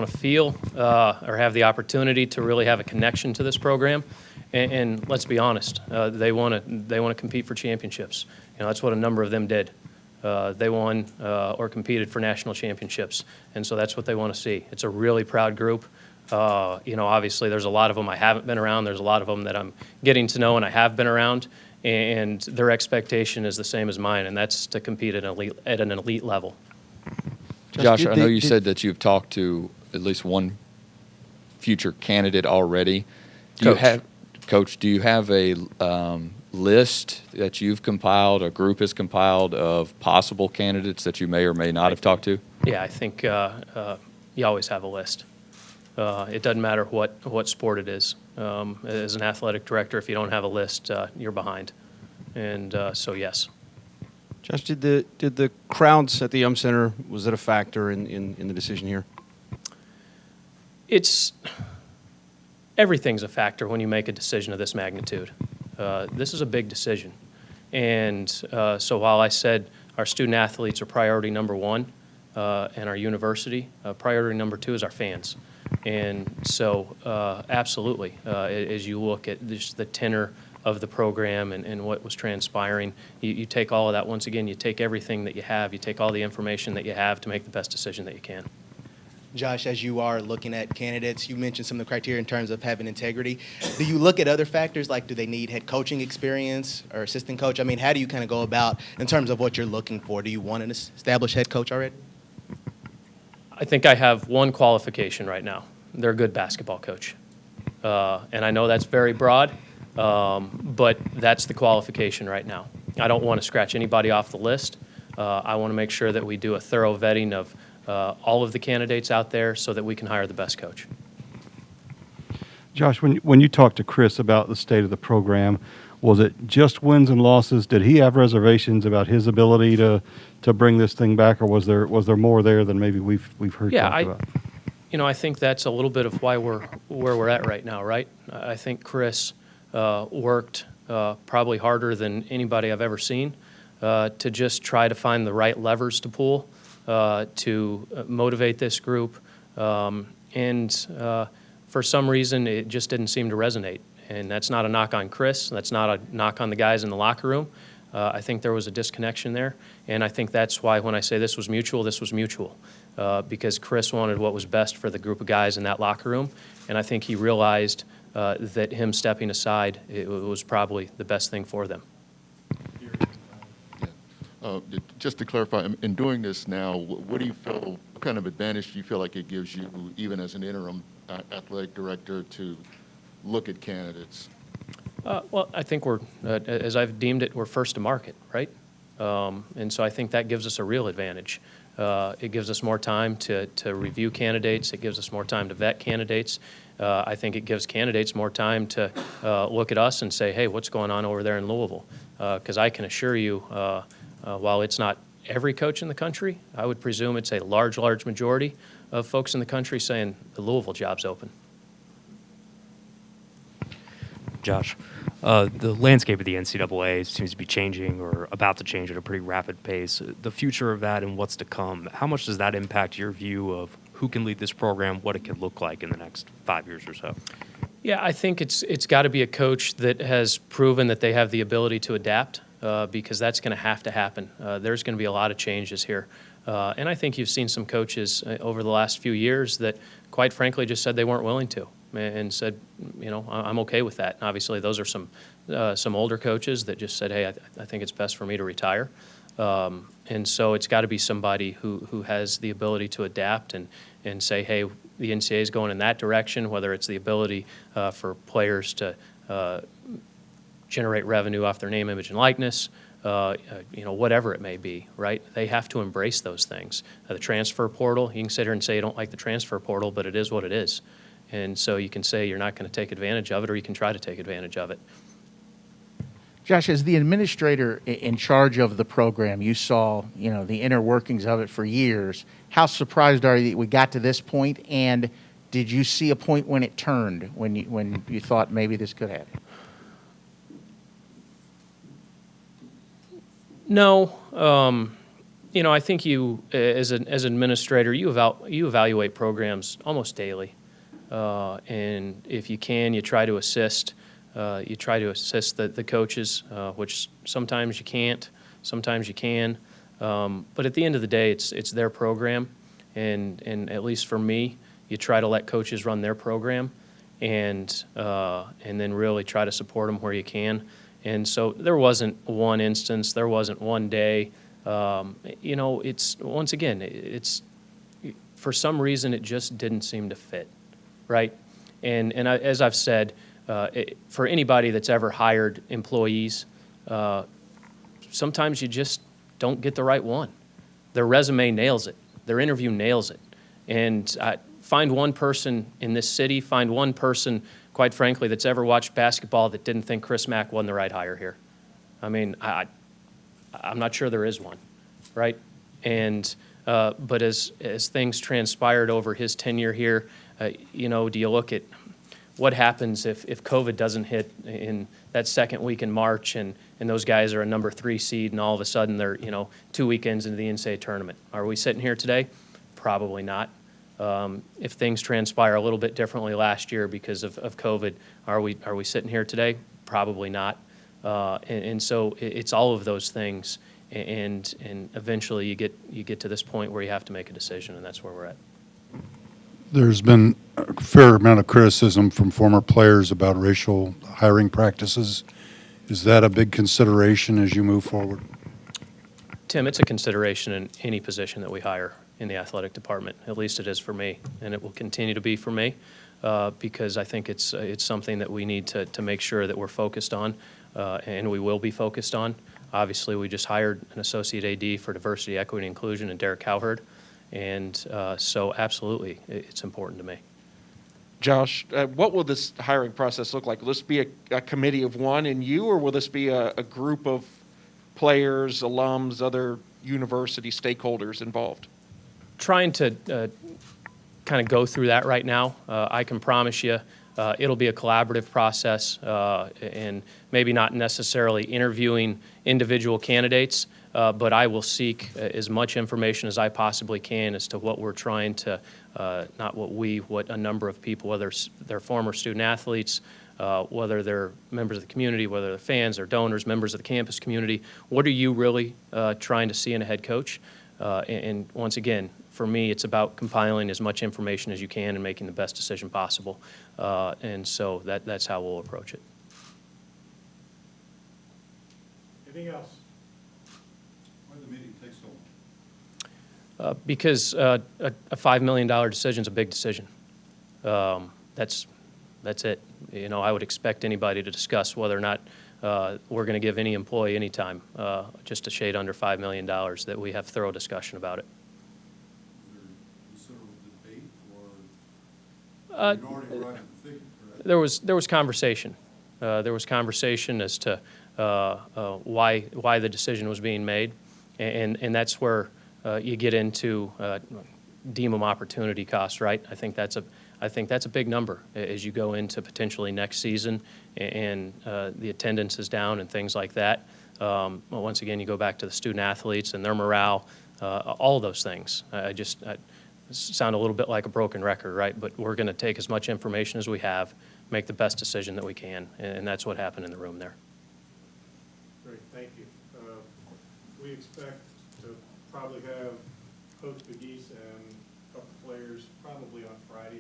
want to feel or have the opportunity to really have a connection to this program. And let's be honest, they want to compete for championships. That's what a number of them did. They won or competed for national championships, and so that's what they want to see. It's a really proud group. Obviously there's a lot of them I haven't been around. There's a lot of them that I'm getting to know and I have been around, and their expectation is the same as mine, and that's to compete at an elite level. Josh, I know you said that you've talked to at least one future candidate already. Coach, do you have a list that you've compiled, a group has compiled of possible candidates that you may or may not have talked to? Yeah, I think you always have a list. It doesn't matter what sport it is. As an athletic director, if you don't have a list, you're behind. And so, yes. Josh, did the crowds at the Yum Center, was that a factor in the decision here? Everything's a factor when you make a decision of this magnitude. This is a big decision. And so while I said our student athletes are priority number one and our university, priority number two is our fans. And so absolutely, as you look at just the tenor of the program and what was transpiring, you take all of that. Once again, you take everything that you have, you take all the information that you have to make the best decision that you can. Josh, as you are looking at candidates, you mentioned some of the criteria in terms of having integrity. Do you look at other factors, like do they need head coaching experience or assistant coach? I mean, how do you kind of go about in terms of what you're looking for? Do you want an established head coach already? I think I have one qualification right now. They're a good basketball coach. And I know that's very broad, but that's the qualification right now. I don't want to scratch anybody off the list. I want to make sure that we do a thorough vetting of all of the candidates out there so that we can hire the best coach. Josh, when you talked to Chris about the state of the program, was it just wins and losses? Did he have reservations about his ability to bring this thing back, or was there more there than maybe we've heard talked about? I think that's a little bit of why we're where we're at right now, right? I think Chris worked probably harder than anybody I've ever seen to just try to find the right levers to pull to motivate this group. And for some reason, it just didn't seem to resonate. And that's not a knock on Chris. That's not a knock on the guys in the locker room. I think there was a disconnection there. And I think that's why when I say this was mutual, because Chris wanted what was best for the group of guys in that locker room. And I think he realized that him stepping aside, it was probably the best thing for them. Just to clarify, in doing this now, what do you feel, what kind of advantage do you feel like it gives you, even as an interim athletic director, to look at candidates? Well, I think as I've deemed it, we're first to market, right? And so I think that gives us a real advantage. It gives us more time to review candidates. It gives us more time to vet candidates. I think it gives candidates more time to look at us and say, hey, what's going on over there in Louisville? Because I can assure you, while it's not every coach in the country, I would presume it's a large majority of folks in the country saying the Louisville job's open. Josh, the landscape of the NCAA seems to be changing or about to change at a pretty rapid pace. The future of that and what's to come, how much does that impact your view of who can lead this program, what it could look like in the next 5 years or so? Yeah, I think it's got to be a coach that has proven that they have the ability to adapt, because that's going to have to happen. There's going to be a lot of changes here. And I think you've seen some coaches over the last few years that, quite frankly, just said they weren't willing to and said, I'm okay with that. And obviously, those are some older coaches that just said, hey, I think it's best for me to retire. And so it's got to be somebody who has the ability to adapt and say, hey, the NCAA is going in that direction, whether it's the ability for players to generate revenue off their name, image, and likeness, whatever it may be, right? They have to embrace those things. The transfer portal, you can sit here and say you don't like the transfer portal, but it is what it is. And so you can say you're not going to take advantage of it, or you can try to take advantage of it. Josh, as the administrator in charge of the program, you saw, the inner workings of it for years. How surprised are you that we got to this point? And did you see a point when it turned, when you thought maybe this could happen? No. You know, I think you, as an administrator, you evaluate programs almost daily, and if you can, you try to assist. You try to assist the coaches, which sometimes you can't, sometimes you can. But at the end of the day, it's their program, and at least for me, you try to let coaches run their program, and then really try to support them where you can. And so there wasn't one instance, there wasn't one day. You know, it's once again, it's for some reason it just didn't seem to fit, right? And as I've said, for anybody that's ever hired employees, sometimes you just don't get the right one. Their resume nails it. Their interview nails it. And find one person in this city, find one person, quite frankly, that's ever watched basketball that didn't think Chris Mack wasn't the right hire here. I mean, I'm not sure there is one, right? And but as things transpired over his tenure here, you know, do you look at what happens if COVID doesn't hit in that second week in March and those guys are a number 3 seed and all of a sudden they're, you know, 2 weekends into the NCAA tournament? Are we sitting here today? Probably not. If things transpire a little bit differently last year because of COVID, are we sitting here today? Probably not. And so it's all of those things, and eventually you get to this point where you have to make a decision, and that's where we're at. There's been a fair amount of criticism from former players about racial hiring practices. Is that a big consideration as you move forward? Tim, it's a consideration in any position that we hire in the athletic department. At least it is for me, and it will continue to be for me because I think it's something that we need to make sure that we're focused on, and we will be focused on. Obviously, we just hired an associate AD for diversity, equity, and inclusion, and Derek Heird. And so absolutely, it's important to me. Josh, what will this hiring process look like? Will this be a committee of one and you, or will this be a group of players, alums, other university stakeholders involved? Trying to kind of go through that right now. I can promise you it'll be a collaborative process and maybe not necessarily interviewing individual candidates, but I will seek as much information as I possibly can as to what we're trying to, what a number of people, whether they're former student athletes, whether they're members of the community, whether they're fans or donors, members of the campus community, what are you really trying to see in a head coach? And once again, for me, it's about compiling as much information as you can and making the best decision possible. And so that's how we'll approach it. Anything else? Why did the meeting take so long? Because a $5 million decision is a big decision. That's it. You know, I would expect anybody to discuss whether or not we're going to give any employee any time, just a shade under $5 million, that we have thorough discussion about it. Was there considerable debate, or you'd already arrived at the figure, correct? There was conversation. There was conversation as to why the decision was being made, and that's where you get into deem them opportunity costs, right? I think that's a big number as you go into potentially next season, and the attendance is down and things like that. Once again, you go back to the student athletes and their morale, all of those things. I sound a little bit like a broken record, right? But we're going to take as much information as we have, make the best decision that we can, and that's what happened in the room there. Great, thank you. We expect to probably have Coach McGeese and a couple players probably on Friday